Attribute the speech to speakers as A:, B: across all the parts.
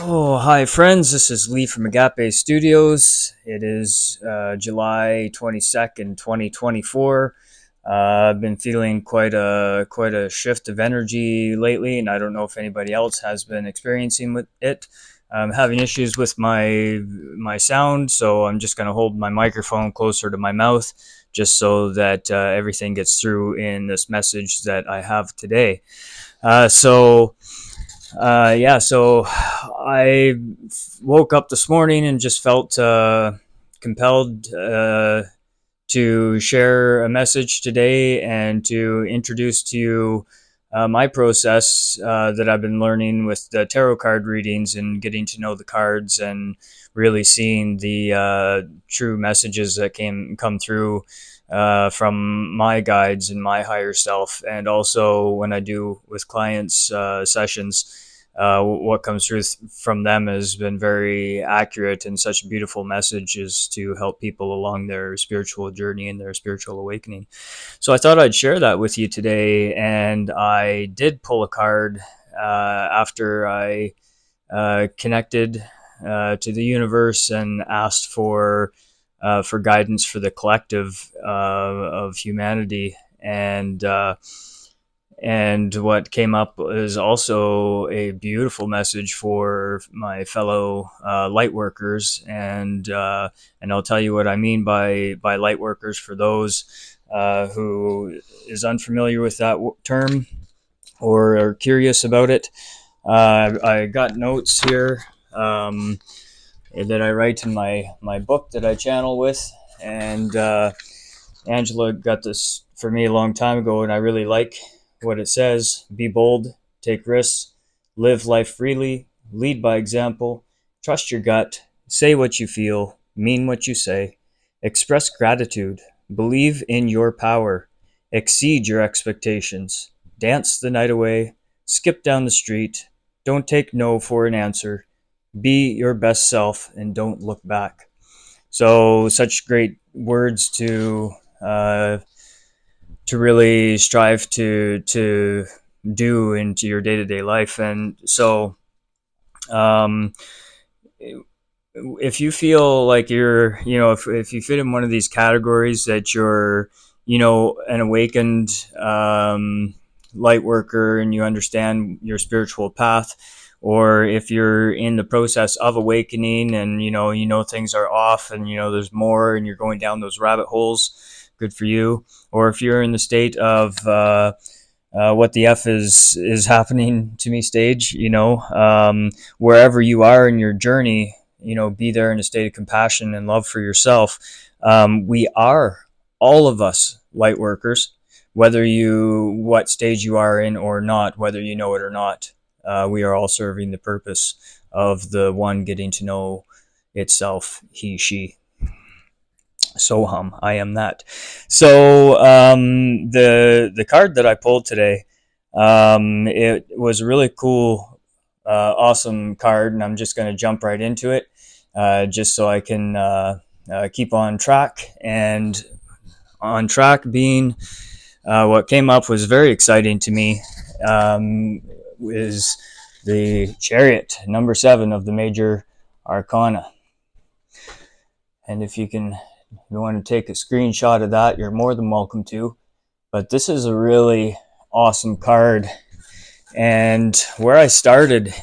A: Oh, hi friends. This is Lee from Agape Studios. It is July 22nd, 2024. I've been feeling quite a shift of energy lately, and I don't know if anybody else has been experiencing with it. I'm having issues with my sound, so I'm just going to hold my microphone closer to my mouth just so that everything gets through in this message that I have today. So I woke up this morning and just felt compelled to share a message today and to introduce to you my process that I've been learning with the tarot card readings and getting to know the cards and really seeing the true messages that come through from my guides and my higher self, and also when I do with clients sessions, what comes through from them has been very accurate and such beautiful messages to help people along their spiritual journey and their spiritual awakening. So I thought I'd share that with you today, and I did pull a card after I connected to the universe and asked for guidance for the collective of humanity. And what came up is also a beautiful message for my fellow light workers, and I'll tell you what I mean by light workers for those who is unfamiliar with that term or are curious about it. I got notes here that I write in my book that I channel with, and Angela got this for me a long time ago, and I really like what it says. Be bold, take risks, live life freely, lead by example, trust your gut, say what you feel, mean what you say, express gratitude, believe in your power, exceed your expectations, dance the night away, skip down the street, don't take no for an answer, be your best self and don't look back. So such great words to really strive to do into your day-to-day life. And so um, if you feel like you're, if you fit in one of these categories, that you're, an awakened light worker and you understand your spiritual path, or if you're in the process of awakening and you know things are off and there's more and you're going down those rabbit holes, good for you. Or if you're in the state of what the F is happening to me stage, wherever you are in your journey, be there in a state of compassion and love for yourself. We are, all of us, light workers, whether what stage you are in or not, whether you know it or not. We are all serving the purpose of the one getting to know itself, he, she. So I am that. So the card that I pulled today, it was a really cool, awesome card, and I'm just going to jump right into it, just so I can keep on track. And on track being what came up was very exciting to me. Is the Chariot, number 7 of the major arcana. And if you want to take a screenshot of that, you're more than welcome to. But this is a really awesome card. And where I started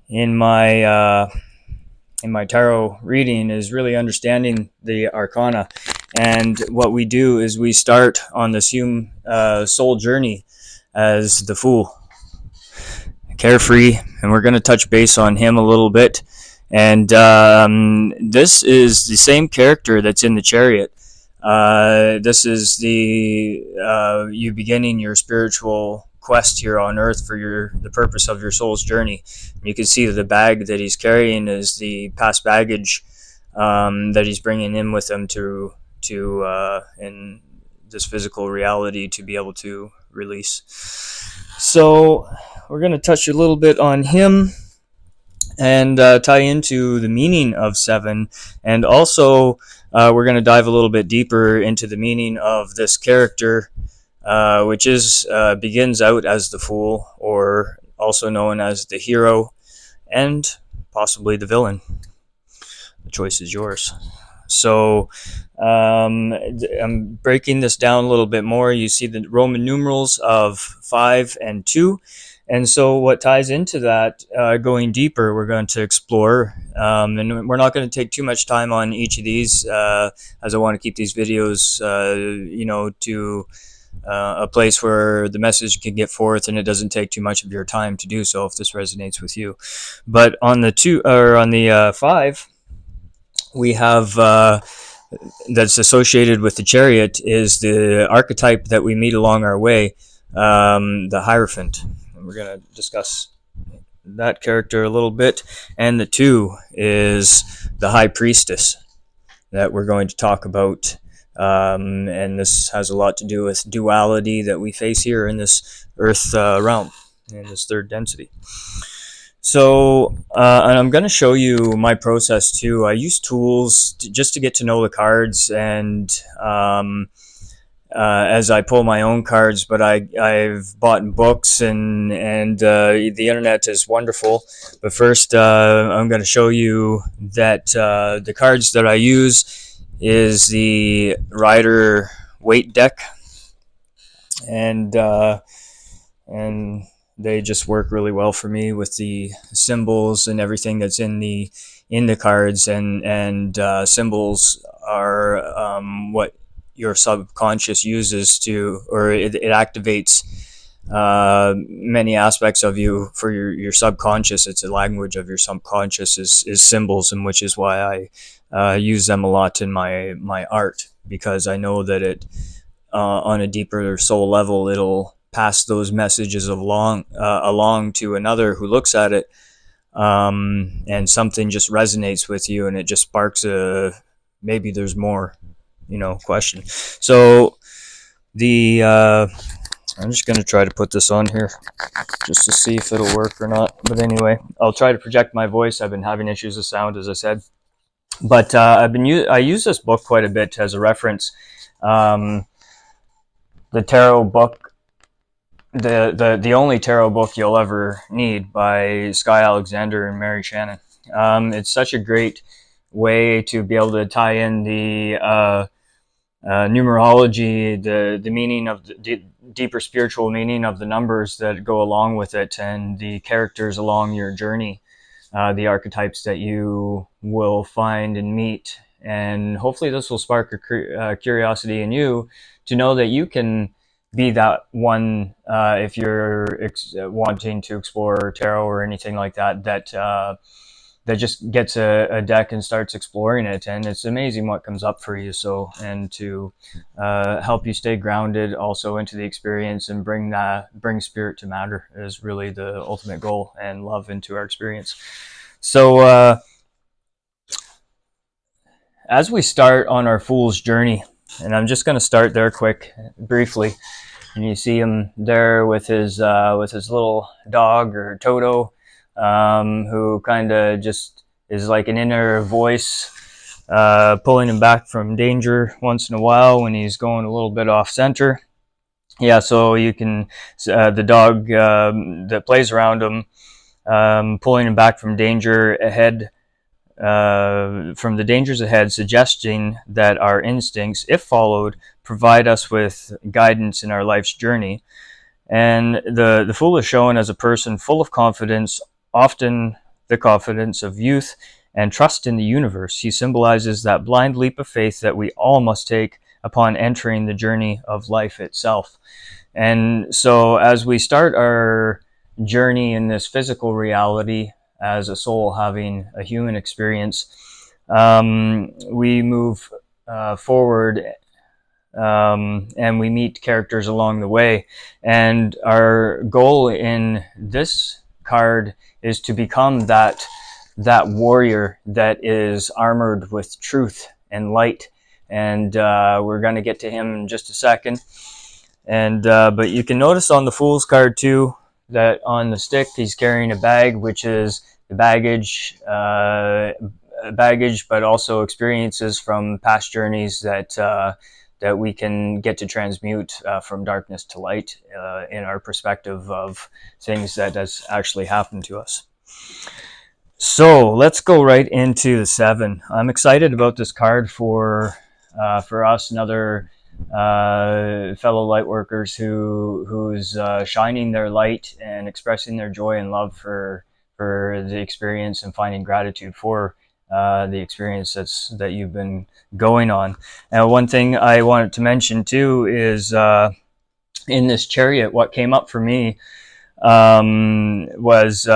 A: in my tarot reading is really understanding the arcana. And what we do is we start on this soul journey as the Fool, carefree, and we're going to touch base on him a little bit. And this is the same character that's in the Chariot. This is you beginning your spiritual quest here on Earth for the purpose of your soul's journey. You can see the bag that he's carrying is the past baggage that he's bringing in with him to in this physical reality to be able to release. So we're going to touch a little bit on him and tie into the meaning of 7, and also we're going to dive a little bit deeper into the meaning of this character, which begins out as the Fool, or also known as the hero, and possibly the villain. The choice is yours. So I'm breaking this down a little bit more. You see the Roman numerals of 5 and 2. And so what ties into that, going deeper, we're going to explore. And we're not going to take too much time on each of these, as I want to keep these videos, to a place where the message can get forth and it doesn't take too much of your time to do so if this resonates with you. But on the 5, we have that's associated with the Chariot is the archetype that we meet along our way, the Hierophant. And we're going to discuss that character a little bit. And the 2 is the High Priestess that we're going to talk about. And this has a lot to do with duality that we face here in this Earth realm, in this third density. So, and I'm going to show you my process too. I use tools just to get to know the cards, and as I pull my own cards, but I've bought books, and the internet is wonderful. But first, I'm going to show you that the cards that I use is the Rider Weight deck, and they just work really well for me with the symbols and everything that's in the cards, and symbols are what your subconscious uses to, or it activates many aspects of you for your subconscious. It's a language of your subconscious is symbols, and which is why I use them a lot in my art, because I know that it on a deeper soul level it'll pass those messages along to another who looks at it, and something just resonates with you, and it just sparks a maybe there's more, question. So I'm just going to try to put this on here just to see if it'll work or not. But anyway, I'll try to project my voice. I've been having issues with sound, as I said. But I use this book quite a bit as a reference. The tarot book, the only tarot book you'll ever need, by Sky Alexander and Mary Shannon. It's such a great way to be able to tie in the numerology, the meaning of the deeper spiritual meaning of the numbers that go along with it, and the characters along your journey, the archetypes that you will find and meet. And hopefully this will spark a curiosity in you to know that you can be that one, if you're wanting to explore tarot or anything like that, that just gets a deck and starts exploring it, and it's amazing what comes up for you. So, and to help you stay grounded also into the experience and bring spirit to matter is really the ultimate goal, and love into our experience. So as we start on our fool's journey, and I'm just going to start there briefly, and you see him there with his little dog, or Toto, who kind of just is like an inner voice, pulling him back from danger once in a while when he's going a little bit off center. Yeah, so you can, the dog that plays around him, pulling him back from danger ahead, from the dangers ahead, suggesting that our instincts, if followed, provide us with guidance in our life's journey. And the fool is shown as a person full of confidence, often the confidence of youth and trust in the universe. He symbolizes that blind leap of faith that we all must take upon entering the journey of life itself. And so as we start our journey in this physical reality as a soul having a human experience, we move forward, and we meet characters along the way. And our goal in this card is to become that warrior that is armored with truth and light. And we're going to get to him in just a second. And but you can notice on the Fool's card too that on the stick he's carrying a bag, which is the baggage, but also experiences from past journeys that we can get to transmute from darkness to light in our perspective of things that has actually happened to us. So let's go right into the 7. I'm excited about this card for us and other fellow light workers who's shining their light and expressing their joy and love for the experience and finding gratitude for the experience that you've been going on. Now, one thing I wanted to mention too is in this chariot, what came up for me was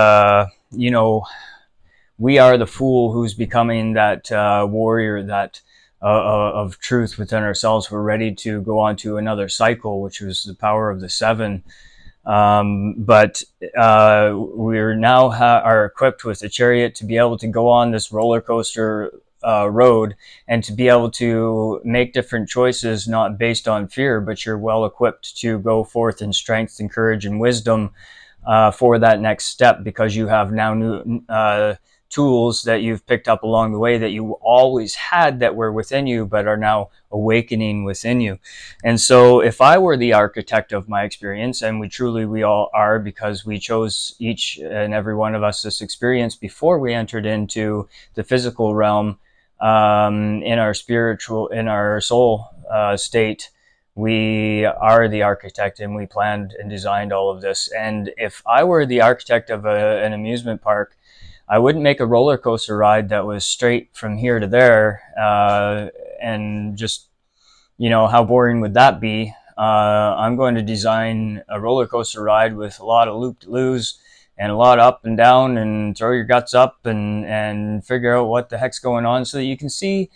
A: we are the fool who's becoming that warrior that of truth within ourselves. We're ready to go on to another cycle, which was the power of the 7. But we're now are equipped with the chariot to be able to go on this roller coaster road and to be able to make different choices, not based on fear, but you're well equipped to go forth in strength and courage and wisdom for that next step, because you have now new tools that you've picked up along the way that you always had that were within you but are now awakening within you. And so if I were the architect of my experience, and we all are, because we chose, each and every one of us, this experience before we entered into the physical realm, in our soul state, we are the architect, and we planned and designed all of this. And if I were the architect of an amusement park, I wouldn't make a roller coaster ride that was straight from here to there, and just, how boring would that be? I'm going to design a roller coaster ride with a lot of loop-de-loos and a lot of up and down, and throw your guts up and figure out what the heck's going on, so that you can see,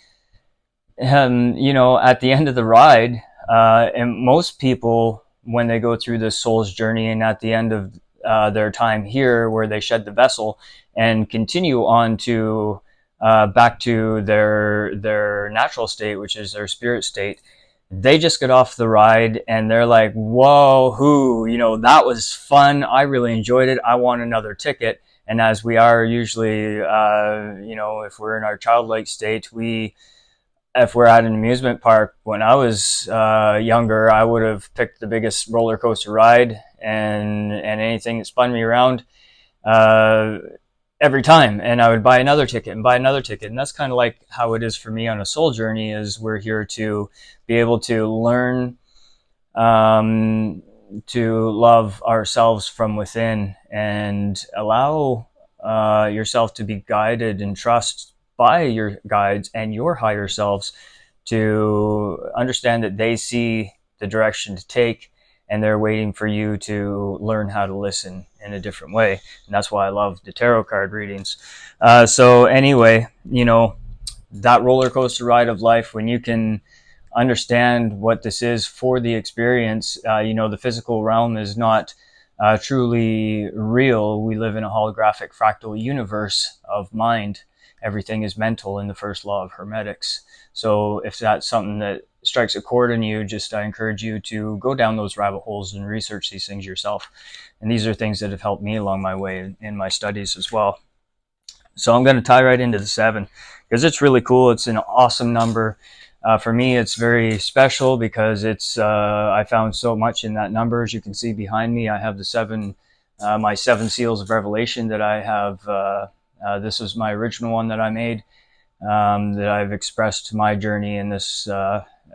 A: at the end of the ride, and most people, when they go through this soul's journey and at the end of their time here, where they shed the vessel and continue on to back to their natural state, which is their spirit state, they just get off the ride and they're like, whoa, that was fun. I really enjoyed it. I want another ticket. And as we are usually, if we're in our childlike state, if we're at an amusement park, when I was younger, I would have picked the biggest roller coaster ride and anything that spun me around uh, every time. And I would buy another ticket and buy another ticket. And that's kind of like how it is for me on a soul journey, is we're here to be able to learn to love ourselves from within, and allow yourself to be guided and trust by your guides and your higher selves, to understand that they see the direction to take, and they're waiting for you to learn how to listen in a different way. And that's why I love the tarot card readings. So anyway, that roller coaster ride of life, when you can understand what this is for the experience, the physical realm is not truly real. We live in a holographic fractal universe of mind. Everything is mental in the first law of hermetics. So if that's something that strikes a chord in you, I encourage you to go down those rabbit holes and research these things yourself. And these are things that have helped me along my way in my studies as well. So I'm going to tie right into the 7, because it's really cool. It's an awesome number. For me, it's very special because I found so much in that number. As you can see behind me, I have the 7, my 7 seals of revelation that I have. This is my original one that I made, that I've expressed my journey in this,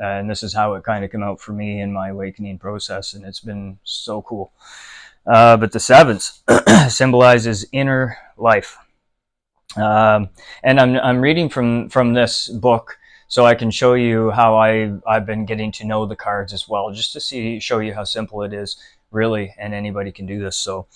A: and this is how it kind of came out for me in my awakening process, and it's been so cool. But the 7s symbolizes inner life. And I'm reading from this book, so I can show you how I've been getting to know the cards as well, just to show you how simple it is, really, and anybody can do this. So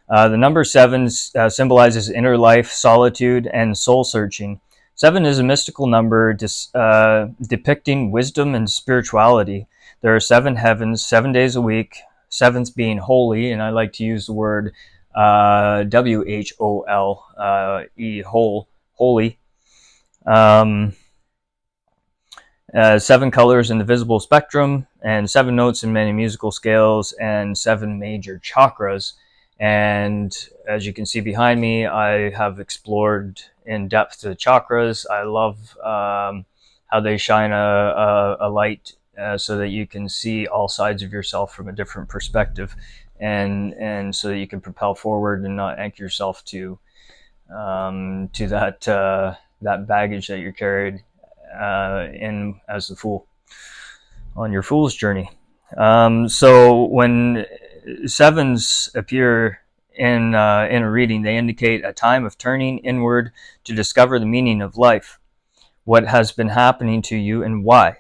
A: the number 7 symbolizes inner life, solitude, and soul searching. 7 is a mystical number depicting wisdom and spirituality. There are 7 heavens, 7 days a week, 7th being holy, and I like to use the word WHOLE, whole, holy. 7 colors in the visible spectrum, and 7 notes in many musical scales, and 7 major chakras. And as you can see behind me, I have explored in depth the chakras. I love how they shine a light so that you can see all sides of yourself from a different perspective, and so that you can propel forward and not anchor yourself to to that baggage that you carried in as the fool on your fool's journey. So when sevens appear in a reading, they indicate a time of turning inward to discover the meaning of life, what has been happening to you, and why.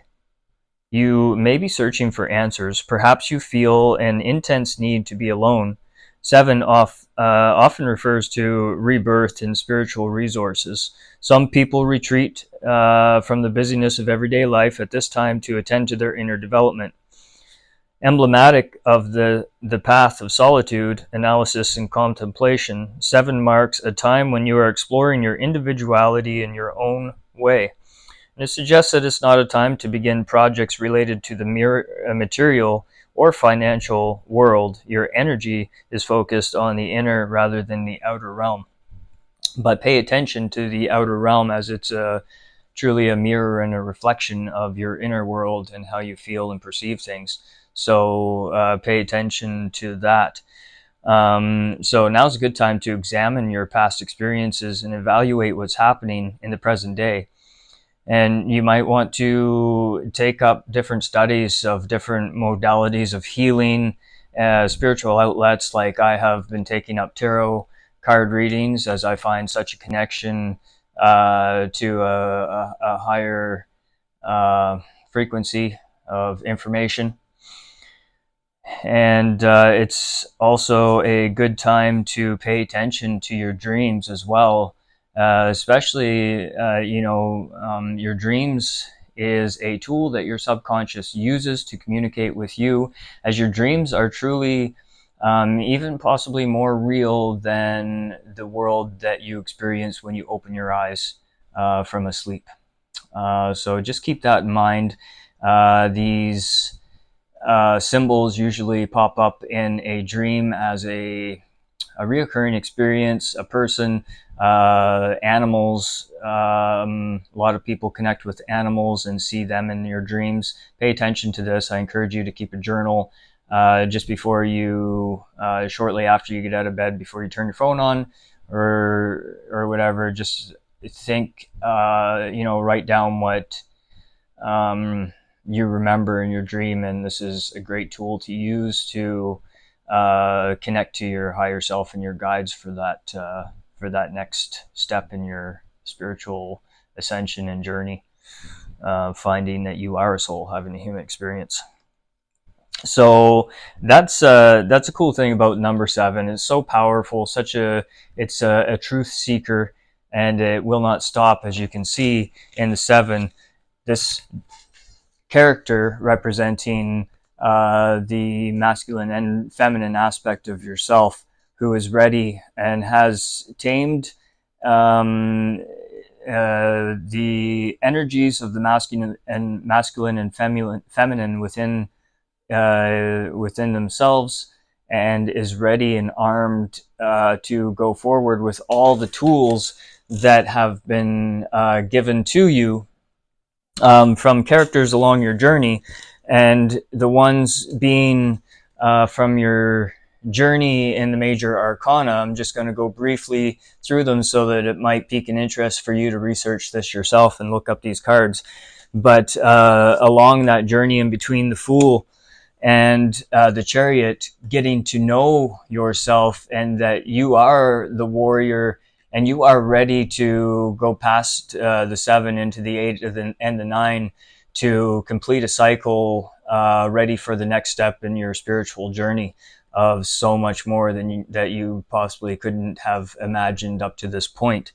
A: You may be searching for answers. Perhaps you feel an intense need to be alone. Seven often refers to rebirth and spiritual resources. Some people retreat from the busyness of everyday life at this time to attend to their inner development. Emblematic of the path of solitude, analysis, and contemplation, seven marks a time when you are exploring your individuality in your own way. And it suggests that it's not a time to begin projects related to the material or financial world. Your energy is focused on the inner rather than the outer realm. But pay attention to the outer realm, as it's truly a mirror and a reflection of your inner world and how you feel and perceive things. So pay attention to that. So now's a good time to examine your past experiences and evaluate what's happening in the present day. And you might want to take up different studies of different modalities of healing, spiritual outlets. Like I have been taking up tarot card readings, as I find such a connection to a higher frequency of information. And it's also a good time to pay attention to your dreams as well. Especially, your dreams is a tool that your subconscious uses to communicate with you, as your dreams are truly even possibly more real than the world that you experience when you open your eyes from a sleep. So just keep that in mind. These symbols usually pop up in a dream as a reoccurring experience, a person, animals. A lot of people connect with animals and see them in your dreams. Pay attention to this. I encourage you to keep a journal just before you, shortly after you get out of bed, before you turn your phone on or whatever. Just think, write down what you remember in your dream, and this is a great tool to use to connect to your higher self and your guides for that next step in your spiritual ascension and journey, finding that you are a soul having a human experience. So that's a cool thing about number 7. It's so powerful, it's a truth seeker, and it will not stop. As you can see in the 7, this character representing the masculine and feminine aspect of yourself, who is ready and has tamed the energies of the masculine and feminine within themselves, and is ready and armed to go forward with all the tools that have been given to you from characters along your journey, and the ones being from your journey in the major arcana. I'm just going to go briefly through them so that it might pique an interest for you to research this yourself and look up these cards. But along that journey in between the Fool and the Chariot, getting to know yourself and that you are the warrior and you are ready to go past the 7 into the 8 and the 9 to complete a cycle, ready for the next step in your spiritual journey of so much more than that you possibly couldn't have imagined up to this point.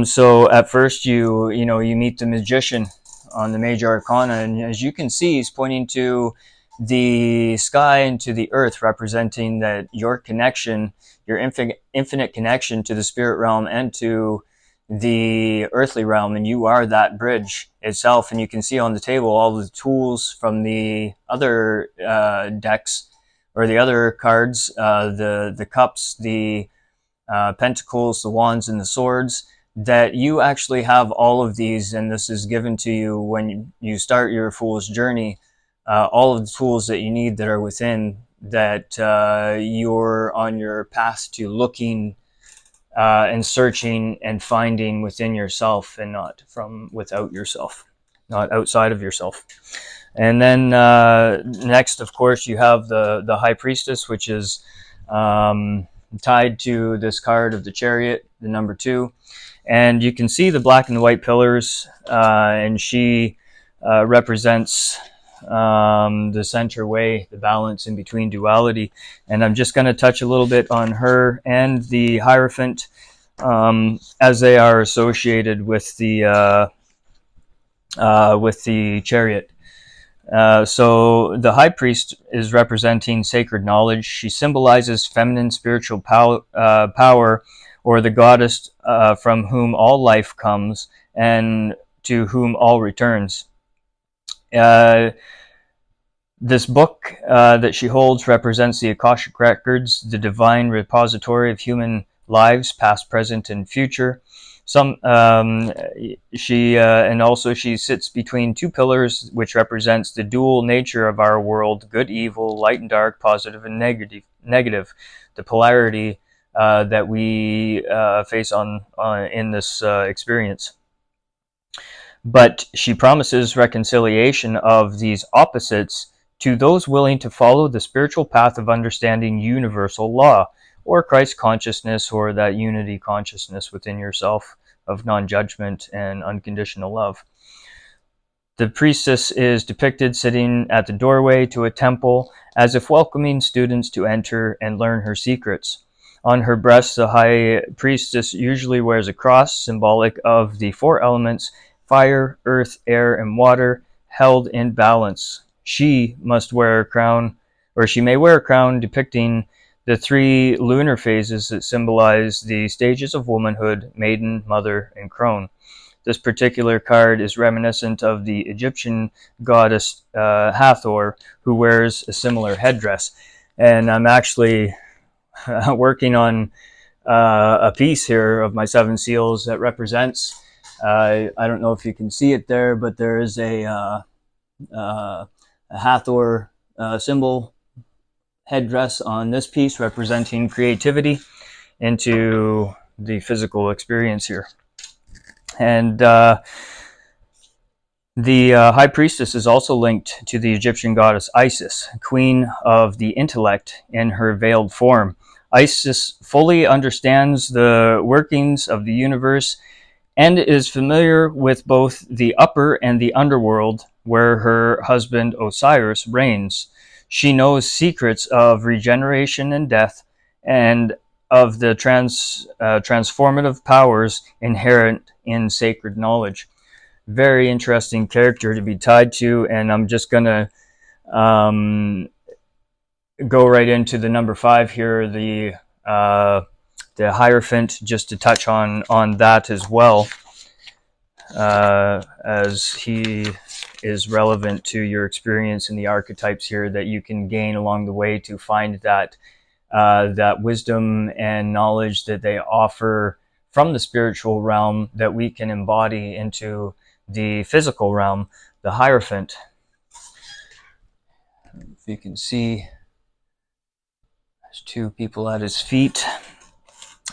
A: So at first you meet the Magician on the major arcana, and as you can see, he's pointing to the sky and to the earth, representing that your connection, your infinite connection to the spirit realm and to the earthly realm, and you are that bridge itself. And you can see on the table all the tools from the other decks, or the other cards, the cups, the pentacles, the wands, and the swords, that you actually have all of these, and this is given to you when you start your Fool's journey. All of the tools that you need that are within, that you're on your path to looking and searching and finding within yourself, and not from without yourself, not outside of yourself. And then next, of course, you have the High Priestess, which is tied to this card of the Chariot, the number 2. And you can see the black and the white pillars, and she represents the center way, the balance in between duality. And I'm just going to touch a little bit on her and the Hierophant, as they are associated with the Chariot. So the High Priest is representing sacred knowledge. She symbolizes feminine spiritual power, or the goddess from whom all life comes and to whom all returns. This book that she holds represents the Akashic Records, the divine repository of human lives, past, present, and future. And also she sits between 2 pillars, which represents the dual nature of our world: good, evil, light and dark, positive and negative, the polarity that we face in this experience. But she promises reconciliation of these opposites to those willing to follow the spiritual path of understanding universal law, or Christ consciousness, or that unity consciousness within yourself of non-judgment and unconditional love. The priestess is depicted sitting at the doorway to a temple, as if welcoming students to enter and learn her secrets. On her breast, the High Priestess usually wears a cross, symbolic of the 4 elements: fire, earth, air, and water, held in balance. She must wear a crown, or she may wear a crown depicting the 3 lunar phases that symbolize the stages of womanhood: maiden, mother, and crone. This particular card is reminiscent of the Egyptian goddess Hathor, who wears a similar headdress. And I'm actually working on a piece here of my 7 seals that represents, I don't know if you can see it there, but there is a Hathor symbol headdress on this piece, representing creativity into the physical experience here. And the High Priestess is also linked to the Egyptian goddess Isis, queen of the intellect in her veiled form. Isis fully understands the workings of the universe and is familiar with both the upper and the underworld, where her husband Osiris reigns. She knows secrets of regeneration and death, and of the transformative powers inherent in sacred knowledge. Very interesting character to be tied to, and I'm just going to go right into the number 5 here, the Hierophant, just to touch on that as well, as he is relevant to your experience in the archetypes here that you can gain along the way to find that wisdom and knowledge that they offer from the spiritual realm that we can embody into the physical realm. The Hierophant, if you can see, there's 2 people at his feet.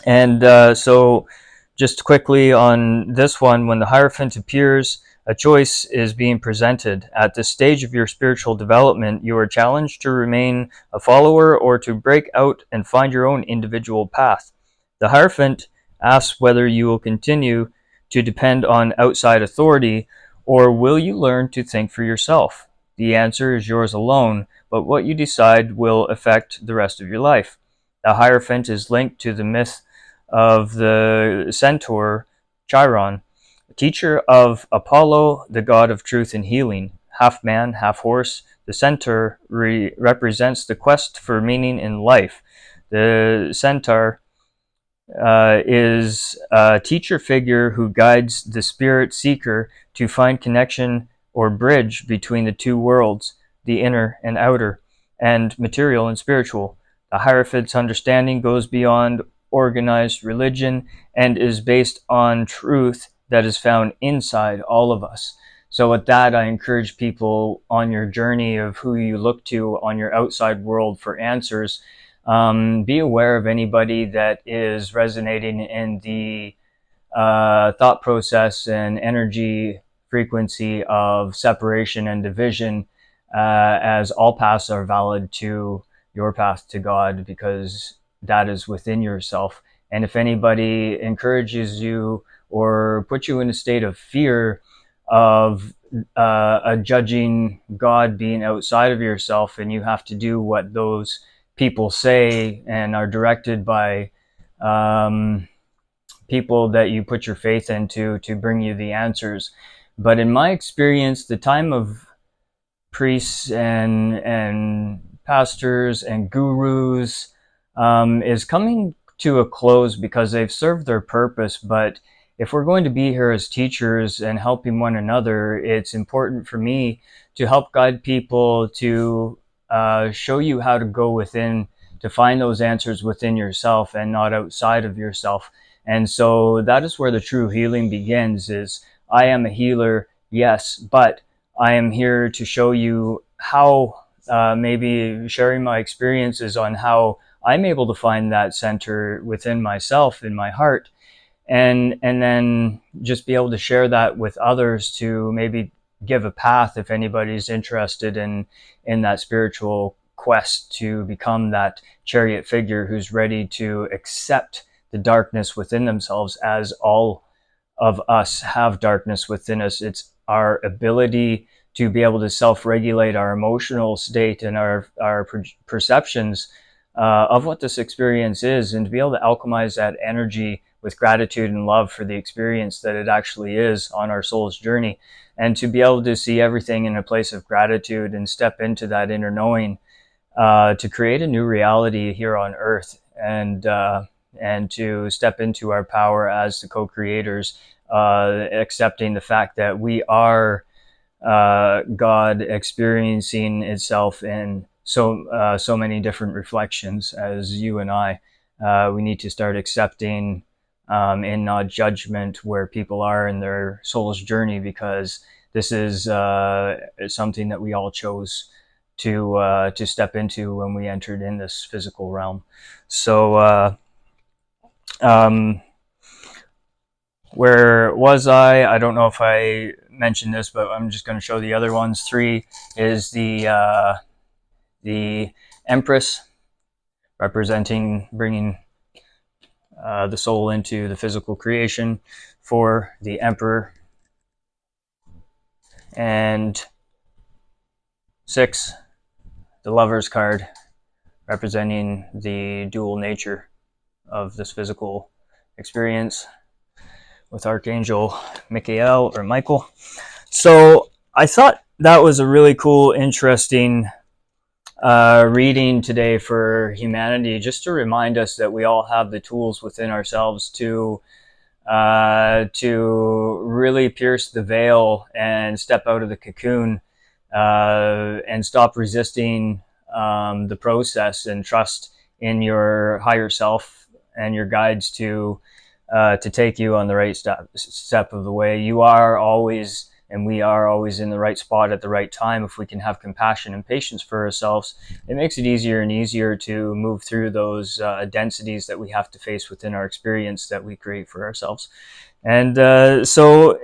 A: And so just quickly on this one, when the Hierophant appears, a choice is being presented. At this stage of your spiritual development, you are challenged to remain a follower or to break out and find your own individual path. The Hierophant asks whether you will continue to depend on outside authority, or will you learn to think for yourself? The answer is yours alone, but what you decide will affect the rest of your life. The Hierophant is linked to the myth of the centaur Chiron, teacher of Apollo, the god of truth and healing. Half man, half horse, the centaur represents the quest for meaning in life. The centaur is a teacher figure who guides the spirit seeker to find connection or bridge between the 2 worlds, the inner and outer, and material and spiritual. The Hierophant's understanding goes beyond organized religion and is based on truth that is found inside all of us. So with that, I encourage people on your journey of who you look to on your outside world for answers, be aware of anybody that is resonating in the thought process and energy frequency of separation and division, as all paths are valid to your path to God, because that is within yourself. And if anybody encourages you or puts you in a state of fear of a judging God being outside of yourself, and you have to do what those people say and are directed by people that you put your faith into to bring you the answers. But in my experience, the time of priests and pastors and gurus is coming to a close, because they've served their purpose. But if we're going to be here as teachers and helping one another, it's important for me to help guide people to show you how to go within, to find those answers within yourself and not outside of yourself. And so that is where the true healing begins. Is I am a healer, yes, but I am here to show you how, maybe sharing my experiences on how I'm able to find that center within myself, in my heart, and then just be able to share that with others, to maybe give a path if anybody's interested in that spiritual quest to become that chariot figure who's ready to accept the darkness within themselves, as all of us have darkness within us. It's our ability to be able to self-regulate our emotional state and our perceptions of what this experience is, and to be able to alchemize that energy with gratitude and love for the experience that it actually is on our soul's journey, and to be able to see everything in a place of gratitude and step into that inner knowing, to create a new reality here on earth, and to step into our power as the co-creators, accepting the fact that we are God experiencing itself in so many different reflections as you and I. We need to start accepting in not judgment where people are in their soul's journey, because this is something that we all chose to step into when we entered in this physical realm. So where was I? I don't know if I mentioned this, but I'm just going to show the other ones. 3 is the Empress, representing bringing the soul into the physical creation. 4, the Emperor. And 6, the Lover's card, representing the dual nature of this physical experience, with Archangel Michael or Michael. So I thought that was a really cool, interesting reading today for humanity, just to remind us that we all have the tools within ourselves to really pierce the veil and step out of the cocoon, and stop resisting the process, and trust in your higher self and your guides to take you on the right step of the way. You are always, and we are always, in the right spot at the right time. If we can have compassion and patience for ourselves, it makes it easier and easier to move through those densities that we have to face within our experience that we create for ourselves. And so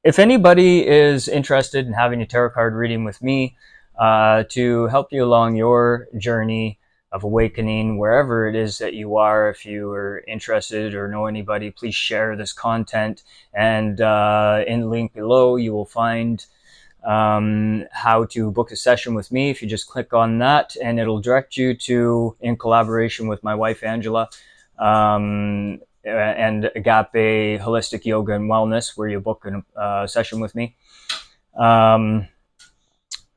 A: if anybody is interested in having a tarot card reading with me to help you along your journey of awakening, wherever it is that you are, if you are interested or know anybody, please share this content. And in the link below, you will find how to book a session with me. If you just click on that, and it'll direct you to, in collaboration with my wife Angela, and Agape Holistic Yoga and Wellness, where you book a session with me.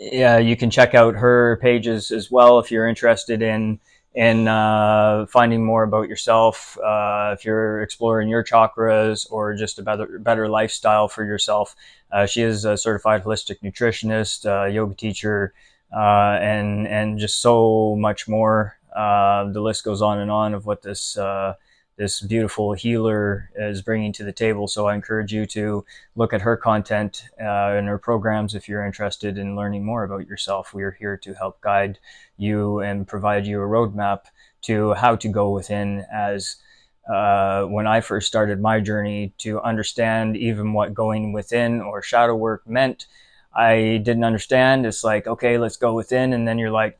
A: Yeah, you can check out her pages as well if you're interested in finding more about yourself, if you're exploring your chakras, or just a better lifestyle for yourself. She is a certified holistic nutritionist, yoga teacher, and just so much more. The list goes on and on of what this beautiful healer is bringing to the table. So I encourage you to look at her content and her programs if you're interested in learning more about yourself. We are here to help guide you and provide you a roadmap to how to go within, as when I first started my journey to understand even what going within or shadow work meant. I didn't understand. It's like, okay, let's go within. And then you're like,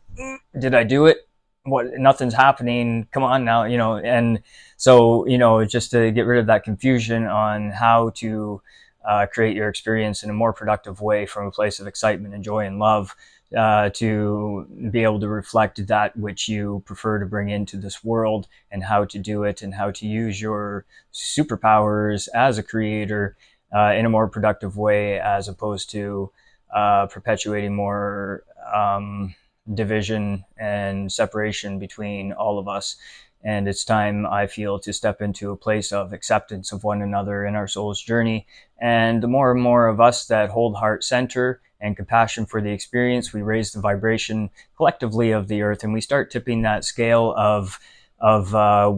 A: did I do it? What? Nothing's happening. Come on now, And so, just to get rid of that confusion on how to create your experience in a more productive way from a place of excitement and joy and love, to be able to reflect that which you prefer to bring into this world, and how to do it, and how to use your superpowers as a creator in a more productive way, as opposed to perpetuating more division and separation between all of us. And it's time, I feel, to step into a place of acceptance of one another in our soul's journey. And the more and more of us that hold heart center and compassion for the experience, we raise the vibration collectively of the earth, and we start tipping that scale of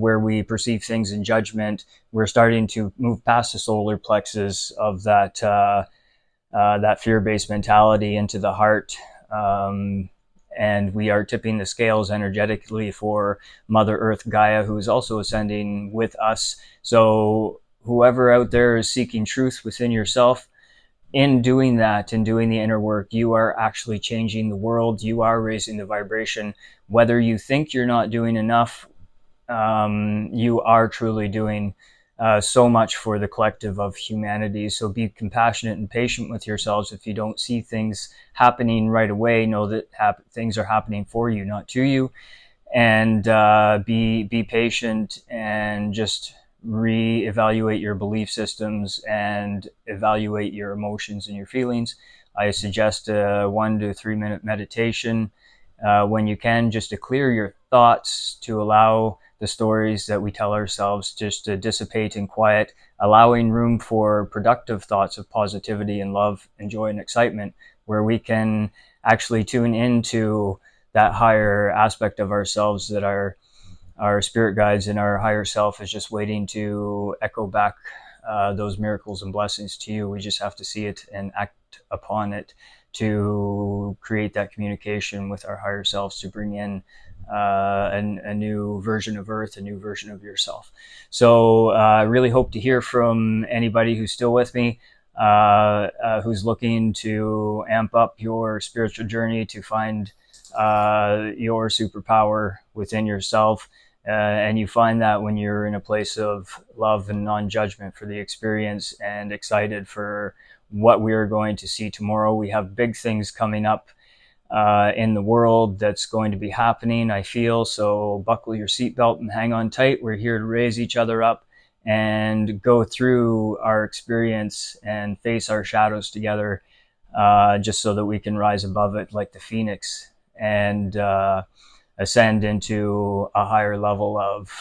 A: where we perceive things in judgment. We're starting to move past the solar plexus of that fear-based mentality into the heart. And we are tipping the scales energetically for Mother Earth Gaia, who is also ascending with us. So whoever out there is seeking truth within yourself, in doing that, in doing the inner work, you are actually changing the world. You are raising the vibration. Whether you think you're not doing enough, you are truly doing so much for the collective of humanity. So be compassionate and patient with yourselves. If you don't see things happening right away, know that things are happening for you, not to you. And be patient, and just reevaluate your belief systems and evaluate your emotions and your feelings. I suggest a 1 to 3 minute meditation when you can, just to clear your thoughts, to allow the stories that we tell ourselves just to dissipate in quiet, allowing room for productive thoughts of positivity and love and joy and excitement, where we can actually tune into that higher aspect of ourselves that our spirit guides and our higher self is just waiting to echo back those miracles and blessings to you. We just have to see it and act upon it to create that communication with our higher selves, to bring in a new version of Earth, a new version of yourself. So I really hope to hear from anybody who's still with me, who's looking to amp up your spiritual journey, to find your superpower within yourself. And you find that when you're in a place of love and non-judgment for the experience, and excited for what we are going to see tomorrow. We have big things coming up in the world that's going to be happening, I feel. So buckle your seatbelt and hang on tight. We're here to raise each other up and go through our experience and face our shadows together, just so that we can rise above it like the phoenix, and ascend into a higher level of,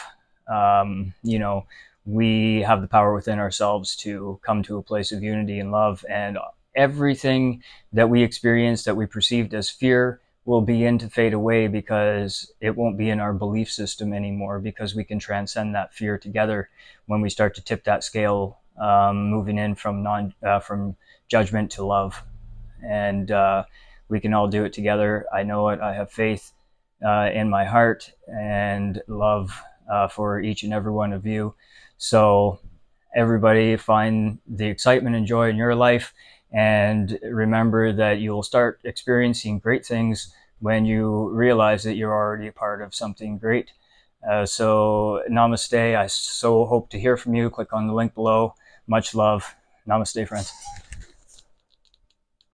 A: we have the power within ourselves to come to a place of unity and love, and everything that we experience that we perceived as fear will begin to fade away, because it won't be in our belief system anymore, because we can transcend that fear together when we start to tip that scale, moving in from from judgment to love. And we can all do it together. I know it. I have faith in my heart, and love for each and every one of you. So everybody, find the excitement and joy in your life, and remember that you'll start experiencing great things when you realize that you're already a part of something great. So namaste. I so hope to hear from you. Click on the link below. Much love. Namaste, friends.